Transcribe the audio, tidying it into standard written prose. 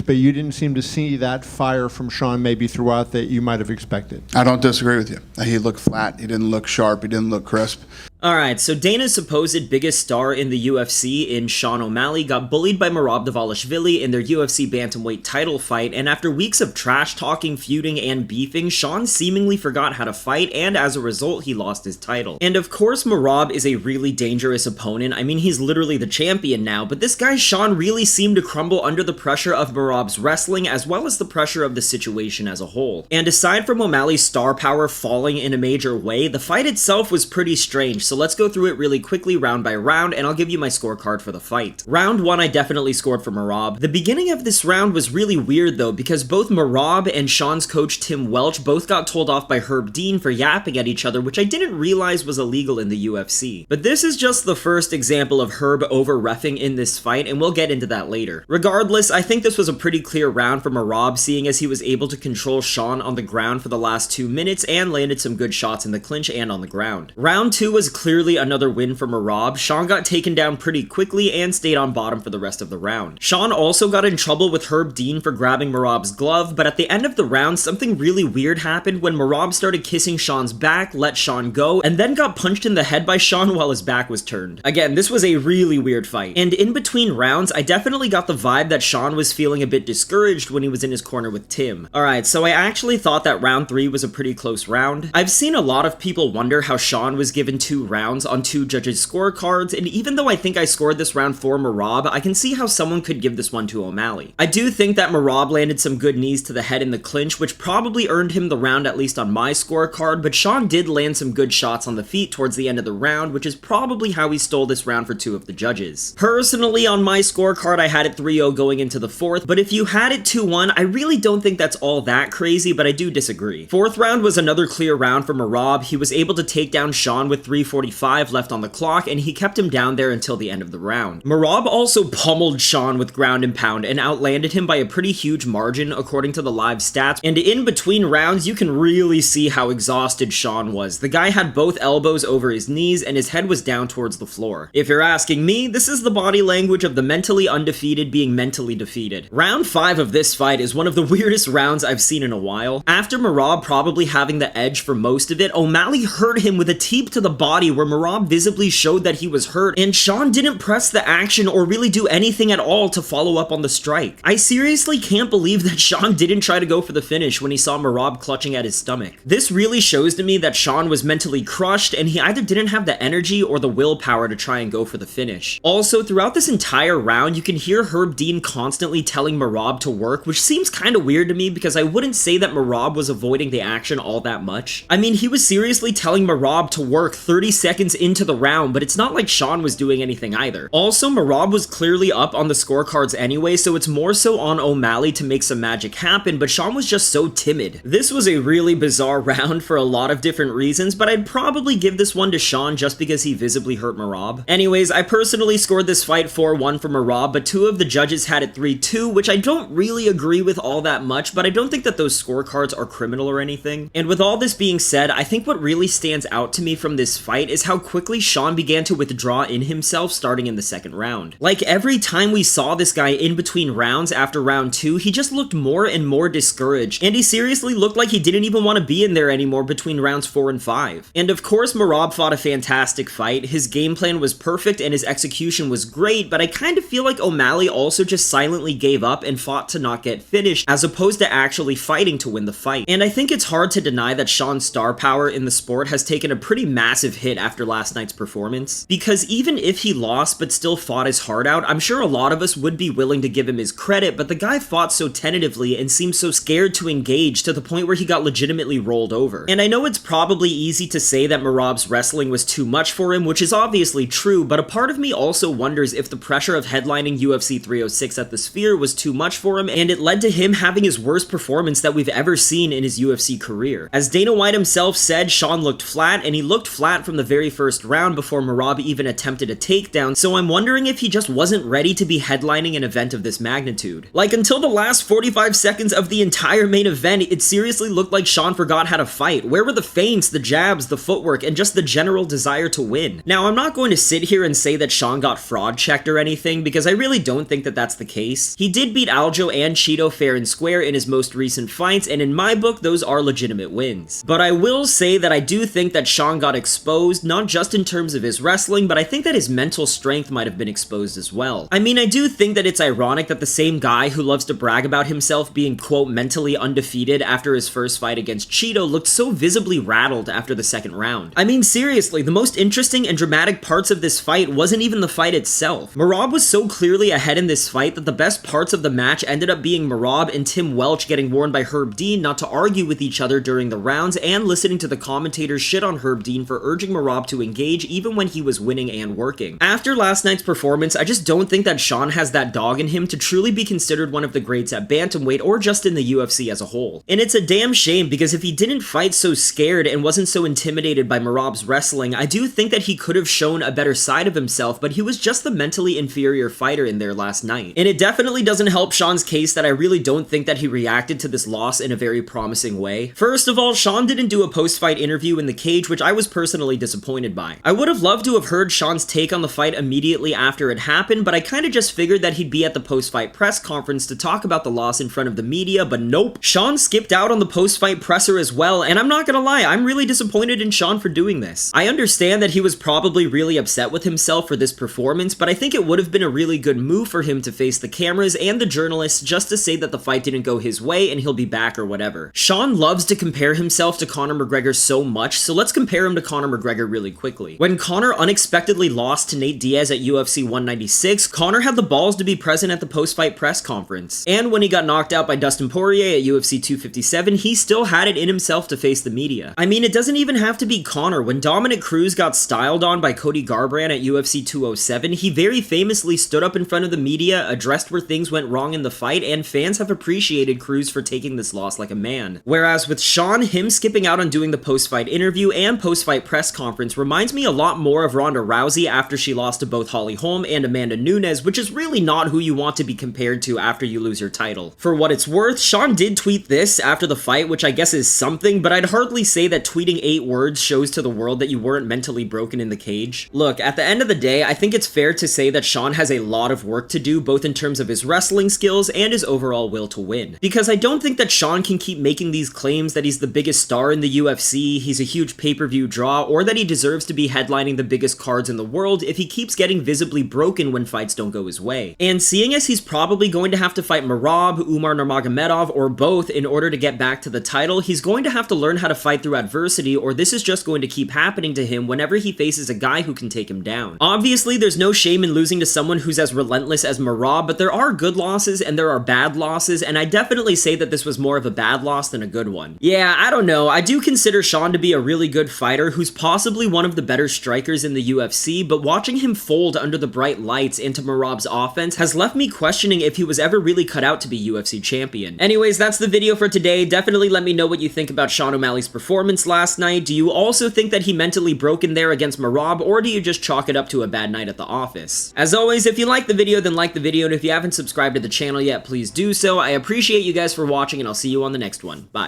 but you didn't seem to see that fire from Sean maybe throughout that you might have expected. I don't disagree with you. He looked flat. He didn't look sharp. He didn't look crisp. Alright, so Dana's supposed biggest star in the UFC in Sean O Malley got bullied by Merab Dvalishvili in their UFC bantamweight title fight, and after weeks of trash talking, feuding, and beefing, Sean seemingly forgot how to fight, and as a result, he lost his title. And of course, Merab is a really dangerous opponent. I mean, he's literally the champion now, but this guy Sean really seemed to crumble under the pressure of Merab's wrestling, as well as the pressure of the situation as a whole. And aside from O'Malley's star power falling in a major way, the fight itself was pretty strange. So let's go through it really quickly round by round, and I'll give you my scorecard for the fight. Round 1 I definitely scored for Merab. The beginning of this round was really weird though, because both Merab and Sean's coach Tim Welch both got told off by Herb Dean for yapping at each other, which I didn't realize was illegal in the UFC. But this is just the first example of Herb over-reffing in this fight, and we'll get into that later. Regardless, I think this was a pretty clear round for Merab, seeing as he was able to control Sean on the ground for the last 2 minutes and landed some good shots in the clinch and on the ground. Round 2 was clearly another win for Merab. Sean got taken down pretty quickly and stayed on bottom for the rest of the round. Sean also got in trouble with Herb Dean for grabbing Merab's glove, but at the end of the round, something really weird happened when Merab started kissing Sean's back, let Sean go, and then got punched in the head by Sean while his back was turned. Again, this was a really weird fight. And in between rounds, I definitely got the vibe that Sean was feeling a bit discouraged when he was in his corner with Tim. Alright, so I actually thought that round 3 was a pretty close round. I've seen a lot of people wonder how Sean was given 2 rounds on 2 judges' scorecards, and even though I think I scored this round for Merab, I can see how someone could give this one to O'Malley. I do think that Merab landed some good knees to the head in the clinch, which probably earned him the round at least on my scorecard, but Sean did land some good shots on the feet towards the end of the round, which is probably how he stole this round for 2 of the judges. Personally, on my scorecard, I had it 3-0 going into the 4th, but if you had it 2-1, I really don't think that's all that crazy, but I do disagree. 4th round was another clear round for Merab. He was able to take down Sean with 3:45 left on the clock, and he kept him down there until the end of the round. Merab also pummeled Sean with ground and pound and outlanded him by a pretty huge margin according to the live stats, and in between rounds you can really see how exhausted Sean was. The guy had both elbows over his knees and his head was down towards the floor. If you're asking me, this is the body language of the mentally undefeated being mentally defeated. Round 5 of this fight is one of the weirdest rounds I've seen in a while. After Merab probably having the edge for most of it, O'Malley hurt him with a teep to the body where Merab visibly showed that he was hurt, and Sean didn't press the action or really do anything at all to follow up on the strike. I seriously can't believe that Sean didn't try to go for the finish when he saw Merab clutching at his stomach. This really shows to me that Sean was mentally crushed, and he either didn't have the energy or the willpower to try and go for the finish. Also, throughout this entire round, you can hear Herb Dean constantly telling Merab to work, which seems kinda weird to me because I wouldn't say that Merab was avoiding the action all that much. I mean, he was seriously telling Merab to work 30 seconds into the round, but it's not like Sean was doing anything either. Also, Merab was clearly up on the scorecards anyway, so it's more so on O'Malley to make some magic happen, but Sean was just so timid. This was a really bizarre round for a lot of different reasons, but I'd probably give this one to Sean just because he visibly hurt Merab. Anyways, I personally scored this fight 4-1 for Merab, but 2 of the judges had it 3-2, which I don't really agree with all that much, but I don't think that those scorecards are criminal or anything. And with all this being said, I think what really stands out to me from this fight is how quickly Sean began to withdraw in himself starting in the 2nd round. Like, every time we saw this guy in between rounds after round 2, he just looked more and more discouraged, and he seriously looked like he didn't even want to be in there anymore between rounds 4 and 5. And of course, Merab fought a fantastic fight. His game plan was perfect and his execution was great, but I kind of feel like O'Malley also just silently gave up and fought to not get finished, as opposed to actually fighting to win the fight. And I think it's hard to deny that Sean's star power in the sport has taken a pretty massive hit after last night's performance, because even if he lost but still fought his heart out, I'm sure a lot of us would be willing to give him his credit, but the guy fought so tentatively and seemed so scared to engage to the point where he got legitimately rolled over. And I know it's probably easy to say that Merab's wrestling was too much for him, which is obviously true, but a part of me also wonders if the pressure of headlining UFC 306 at the Sphere was too much for him, and it led to him having his worst performance that we've ever seen in his UFC career. As Dana White himself said, Sean looked flat, and he looked flat from the very first round before Merab even attempted a takedown, so I'm wondering if he just wasn't ready to be headlining an event of this magnitude. Like, until the last 45 seconds of the entire main event, it seriously looked like Sean forgot how to fight. Where were the feints, the jabs, the footwork, and just the general desire to win? Now, I'm not going to sit here and say that Sean got fraud checked or anything, because I really don't think that that's the case. He did beat Aljo and Cheeto fair and square in his most recent fights, and in my book, those are legitimate wins. But I will say that I do think that Sean got exposed, not just in terms of his wrestling, but I think that his mental strength might have been exposed as well. I mean, I do think that it's ironic that the same guy who loves to brag about himself being, quote, mentally undefeated after his first fight against Cheeto looked so visibly rattled after the second round. I mean, seriously, the most interesting and dramatic parts of this fight wasn't even the fight itself. Merab was so clearly ahead in this fight that the best parts of the match ended up being Merab and Tim Welch getting warned by Herb Dean not to argue with each other during the rounds and listening to the commentators shit on Herb Dean for urging Merab to engage even when he was winning and working. After last night's performance, I just don't think that Sean has that dog in him to truly be considered one of the greats at bantamweight or just in the UFC as a whole. And it's a damn shame because if he didn't fight so scared and wasn't so intimidated by Merab's wrestling, I do think that he could have shown a better side of himself, but he was just the mentally inferior fighter in there last night. And it definitely doesn't help Sean's case that I really don't think that he reacted to this loss in a very promising way. First of all, Sean didn't do a post-fight interview in the cage, which I was personally disappointed by. I would have loved to have heard Sean's take on the fight immediately after it happened, but I kinda just figured that he'd be at the post-fight press conference to talk about the loss in front of the media, but nope. Sean skipped out on the post-fight presser as well, and I'm not gonna lie, I'm really disappointed in Sean for doing this. I understand that he was probably really upset with himself for this performance, but I think it would have been a really good move for him to face the cameras and the journalists just to say that the fight didn't go his way and he'll be back or whatever. Sean loves to compare himself to Conor McGregor so much, so let's compare him to Conor McGregor really quickly. When Conor unexpectedly lost to Nate Diaz at UFC 196, Conor had the balls to be present at the post-fight press conference. And when he got knocked out by Dustin Poirier at UFC 257, he still had it in himself to face the media. I mean, it doesn't even have to be Conor. When Dominic Cruz got styled on by Cody Garbrandt at UFC 207, he very famously stood up in front of the media, addressed where things went wrong in the fight, and fans have appreciated Cruz for taking this loss like a man. Whereas with Sean, him skipping out on doing the post-fight interview and post-fight press conference reminds me a lot more of Ronda Rousey after she lost to both Holly Holm and Amanda Nunes, which is really not who you want to be compared to after you lose your title. For what it's worth, Sean did tweet this after the fight, which I guess is something, but I'd hardly say that tweeting 8 words shows to the world that you weren't mentally broken in the cage. Look, at the end of the day, I think it's fair to say that Sean has a lot of work to do, both in terms of his wrestling skills and his overall will to win. Because I don't think that Sean can keep making these claims that he's the biggest star in the UFC, he's a huge pay-per-view draw, or that he deserves to be headlining the biggest cards in the world if he keeps getting visibly broken when fights don't go his way. And seeing as he's probably going to have to fight Merab, Umar Nurmagomedov, or both in order to get back to the title, he's going to have to learn how to fight through adversity, or this is just going to keep happening to him whenever he faces a guy who can take him down. Obviously, there's no shame in losing to someone who's as relentless as Merab, but there are good losses and there are bad losses, and I definitely say that this was more of a bad loss than a good one. Yeah, I don't know, I do consider Sean to be a really good fighter who's possibly one of the better strikers in the UFC, but watching him fold under the bright lights into Merab's offense has left me questioning if he was ever really cut out to be UFC champion. Anyways, that's the video for today. Definitely let me know what you think about Sean O'Malley's performance last night. Do you also think that he mentally broke in there against Merab, or do you just chalk it up to a bad night at the office? As always, if you like the video, then like the video, and if you haven't subscribed to the channel yet, please do so. I appreciate you guys for watching, and I'll see you on the next one. Bye.